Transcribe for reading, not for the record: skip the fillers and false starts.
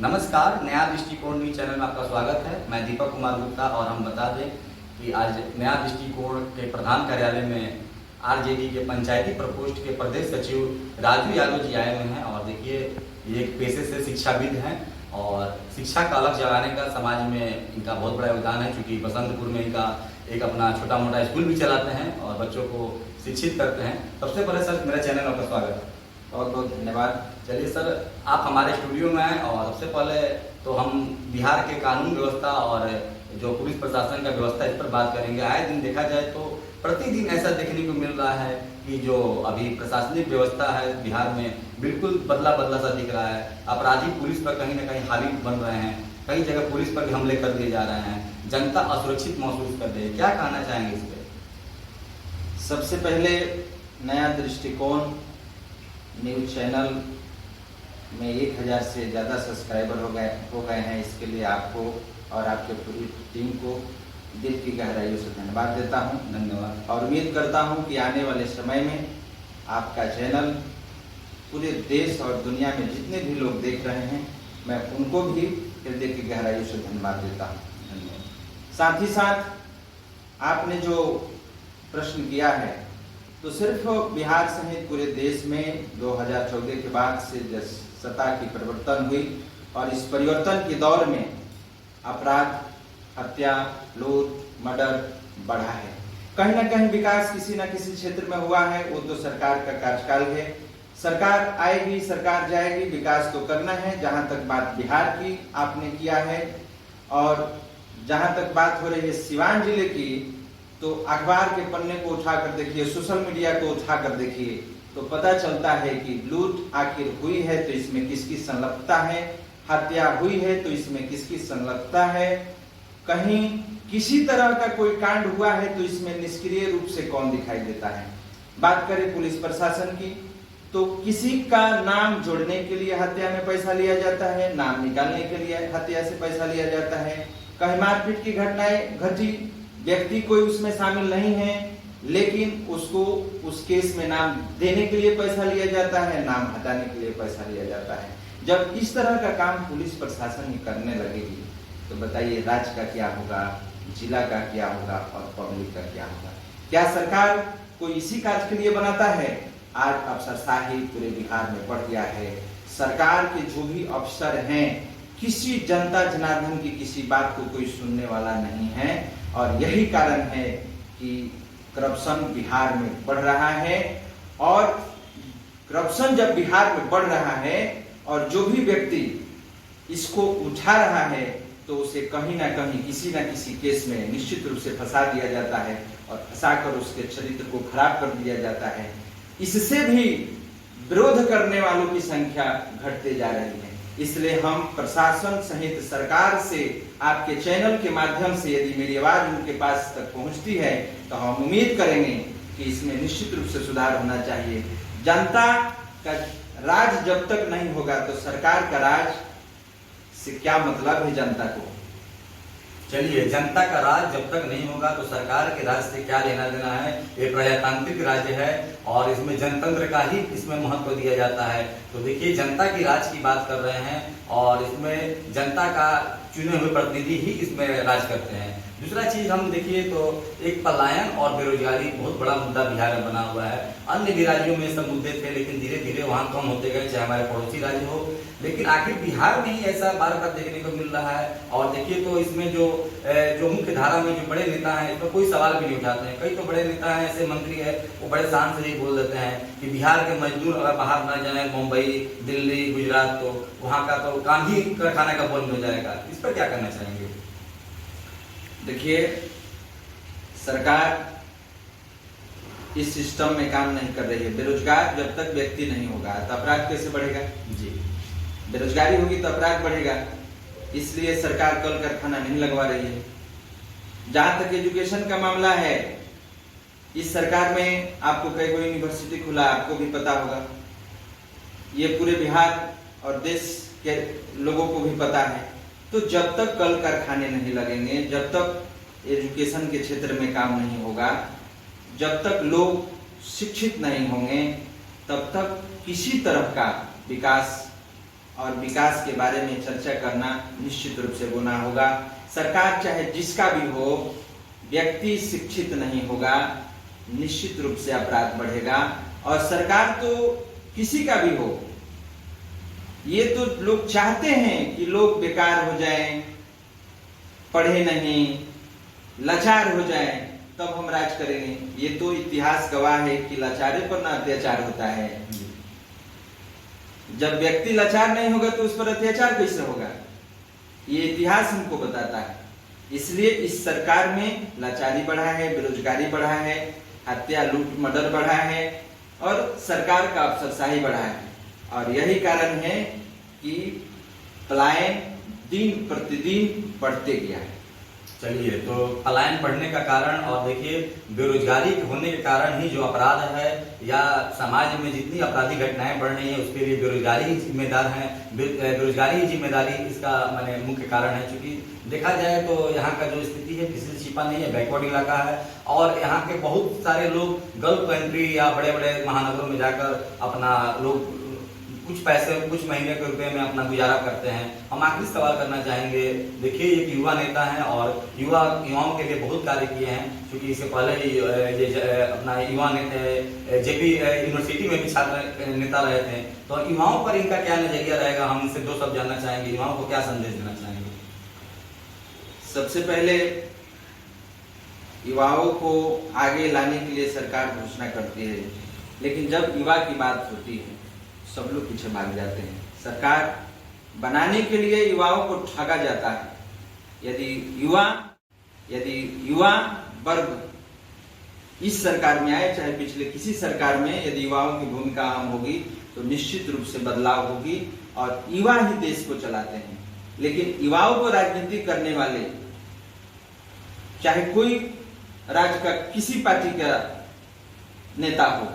नमस्कार, नया दृष्टिकोण न्यूज चैनल में आपका स्वागत है। मैं दीपक कुमार गुप्ता और हम बता दें कि आज नया दृष्टिकोण के प्रधान कार्यालय में आरजेडी के पंचायती प्रकोष्ठ के प्रदेश सचिव राजू यादव जी आए हुए हैं। और देखिए, ये एक पेशे से शिक्षाविद हैं और शिक्षा का अलग जगाने का समाज में इनका बहुत बड़ा योगदान है, क्योंकि बसंतपुर में इनका एक अपना छोटा मोटा स्कूल भी चलाते हैं और बच्चों को शिक्षित करते हैं। सबसे पहले सर, मेरा चैनल में आपका स्वागत है। बहुत बहुत धन्यवाद। चलिए सर, आप हमारे स्टूडियो में आए और सबसे पहले तो हम बिहार के कानून व्यवस्था और जो पुलिस प्रशासन का व्यवस्था, इस पर बात करेंगे। आए दिन देखा जाए तो प्रतिदिन ऐसा देखने को मिल रहा है कि जो अभी प्रशासनिक व्यवस्था है बिहार में, बिल्कुल बदला बदला सा दिख रहा है। अपराधी पुलिस पर कहीं ना कहीं हावी बन रहे हैं, कई जगह पुलिस पर भी हमले कर दिए जा रहे हैं, जनता असुरक्षित महसूस कर रही है। क्या कहना चाहेंगे इस पर? सबसे पहले नया दृष्टिकोण न्यूज चैनल में 1000 से ज़्यादा सब्सक्राइबर हो गए हैं। इसके लिए आपको और आपके पूरी टीम को दिल की गहराइयों से धन्यवाद देता हूं। धन्यवाद। और उम्मीद करता हूं कि आने वाले समय में आपका चैनल पूरे देश और दुनिया में जितने भी लोग देख रहे हैं, मैं उनको भी हृदय की गहराइयों से धन्यवाद देता हूँ। धन्यवाद। साथ ही साथ आपने जो प्रश्न किया है, तो सिर्फ बिहार सहित पूरे देश में 2014 के बाद से जिस सत्ता की परिवर्तन हुई और इस परिवर्तन के दौर में अपराध, हत्या, लूट, मर्डर बढ़ा है। कहीं ना कहीं विकास किसी न किसी क्षेत्र में हुआ है। वो तो सरकार का कार्यकाल है, सरकार आएगी, सरकार जाएगी, विकास तो करना है। जहां तक बात बिहार की आपने किया है और जहां तक बात हो रही है सिवान जिले की, तो अखबार के पन्ने को उठाकर देखिए, सोशल मीडिया को उठाकर देखिए, तो पता चलता है कि लूट आखिर हुई है तो इसमें किसकी संलग्नता है, हत्या हुई है तो इसमें किसकी संलग्नता है, कहीं किसी तरह का कोई कांड हुआ है तो इसमें निष्क्रिय रूप से कौन दिखाई देता है। बात करें पुलिस प्रशासन की, तो किसी का नाम जोड़ने के लिए हत्या में पैसा लिया जाता है, नाम निकालने के लिए हत्या से पैसा लिया जाता है। कहीं मारपीट की घटनाएं घटी, व्यक्ति कोई उसमें शामिल नहीं है, लेकिन उसको उस केस में नाम देने के लिए पैसा लिया जाता है, नाम हटाने के लिए पैसा लिया जाता है। जब इस तरह का काम पुलिस प्रशासन ही करने लगेगी, तो बताइए राज्य का क्या होगा, जिला का क्या होगा और पब्लिक का क्या होगा? क्या सरकार कोई इसी कार्य के लिए बनाता है? आज अफसरशाही पूरे बिहार में बढ़ गया है। सरकार के जो भी अफसर हैं, किसी जनता जनार्दन की किसी बात को कोई सुनने वाला नहीं है। और यही कारण है कि करप्शन बिहार में बढ़ रहा है। और करप्शन जब बिहार में बढ़ रहा है और जो भी व्यक्ति इसको उठा रहा है, तो उसे कहीं ना कहीं किसी ना किसी केस में निश्चित रूप से फंसा दिया जाता है और फंसाकर उसके चरित्र को खराब कर दिया जाता है। इससे भी विरोध करने वालों की संख्या घटते जा रही है। इसलिए हम प्रशासन सहित सरकार से, आपके चैनल के माध्यम से यदि मेरी आवाज उनके पास तक पहुंचती है, तो हम उम्मीद करेंगे कि इसमें निश्चित रूप से सुधार होना चाहिए। जनता का राज जब तक नहीं होगा, तो सरकार का राज से क्या मतलब है जनता को? चलिए, जनता का राज जब तक नहीं होगा तो सरकार के राज से क्या लेना देना है। ये प्रजातांत्रिक राज्य है और इसमें जनतंत्र का ही इसमें महत्व दिया जाता है। तो देखिए, जनता की राज की बात कर रहे हैं और इसमें जनता का चुने हुए प्रतिनिधि ही इसमें राज करते हैं। दूसरा चीज हम देखिए तो एक पलायन और बेरोजगारी बहुत बड़ा मुद्दा बिहार में बना हुआ है। अन्य भी राज्यों में सब मुद्दे थे, लेकिन धीरे धीरे वहां कम होते गए, चाहे हमारे पड़ोसी राज्य हो। लेकिन आखिर बिहार में ही ऐसा बार बार देखने को मिल रहा है। और देखिए तो इसमें जो मुख्य धारा में जो बड़े नेता हैं, इसमें कोई सवाल भी नहीं उठाते हैं। कई तो बड़े नेता हैं, ऐसे मंत्री है, वो बड़े शान से ही बोल देते हैं कि बिहार के मजदूर अगर बाहर ना जाए, मुंबई, दिल्ली, गुजरात, तो वहां का तो काम ही कारखाना का बंद हो जाएगा। इस पर क्या करना चाहेंगे? देखिए, सरकार इस सिस्टम में काम नहीं कर रही है। बेरोजगार जब तक व्यक्ति नहीं होगा तो अपराध कैसे बढ़ेगा? जी, बेरोजगारी होगी तो अपराध बढ़ेगा। इसलिए सरकार कल कारखाना नहीं लगवा रही है। जहां तक एजुकेशन का मामला है, इस सरकार में आपको कई गो यूनिवर्सिटी खुला, आपको भी पता होगा। ये पूरे बिहार और देश के लोगों को भी पता है। तो जब तक कल कारखाने नहीं लगेंगे, जब तक एजुकेशन के क्षेत्र में काम नहीं होगा, जब तक लोग शिक्षित नहीं होंगे, तब तक किसी तरह का विकास और विकास के बारे में चर्चा करना निश्चित रूप से गुनाह होगा। सरकार चाहे जिसका भी हो, व्यक्ति शिक्षित नहीं होगा, निश्चित रूप से अपराध बढ़ेगा। और सरकार तो किसी का भी हो, ये तो लोग चाहते हैं कि लोग बेकार हो जाएं, पढ़े नहीं, लाचार हो जाएं, तब हम राज करेंगे। ये तो इतिहास गवाह है कि लाचारे पर ना अत्याचार होता है। जब व्यक्ति लाचार नहीं होगा तो उस पर अत्याचार कैसे होगा, ये इतिहास हमको बताता है। इसलिए इस सरकार में लाचारी बढ़ा है, बेरोजगारी बढ़ा है, हत्या लूट मर्डर बढ़ा है और सरकार का अफसरशाही बढ़ा है। और यही कारण है कि पलायन दिन प्रतिदिन बढ़ते गया है। चलिए, तो पलायन बढ़ने का कारण और देखिए बेरोजगारी होने के कारण ही जो अपराध है या समाज में जितनी आपराधिक घटनाएं बढ़ रही है उसके लिए बेरोजगारी ही जिम्मेदार है। बेरोजगारी ही जिम्मेदारी इसका माने मुख्य कारण है। क्योंकि देखा जाए तो यहाँ का जो स्थिति है किसी से छिपा नहीं है, बैकवर्ड इलाका है और यहाँ के बहुत सारे लोग गल्फ कंट्री या बड़े बड़े महानगरों में जाकर अपना लोग कुछ पैसे कुछ महीने के रुपए में अपना गुजारा करते हैं। हम आखिरी सवाल करना चाहेंगे, देखिए एक युवा नेता हैं और युवाओं के लिए बहुत कार्य किए हैं। क्योंकि इससे पहले ही अपना युवा जेपी यूनिवर्सिटी में भी छात्र नेता रहे थे। तो युवाओं पर इनका क्या नजरिया रहेगा, हम इनसे दो शब्द जानना चाहेंगे। युवाओं को क्या संदेश देना चाहेंगे? सबसे पहले युवाओं को आगे लाने के लिए सरकार घोषणा करती है, लेकिन जब युवा की बात होती है सब लोग पीछे भाग जाते हैं। सरकार बनाने के लिए युवाओं को ठगा जाता है। यदि युवा वर्ग इस सरकार में आए, चाहे पिछले किसी सरकार में, यदि युवाओं की भूमिका अहम होगी तो निश्चित रूप से बदलाव होगी और युवा ही देश को चलाते हैं। लेकिन युवाओं को राजनीति करने वाले, चाहे कोई राज्य का किसी पार्टी का नेता हो,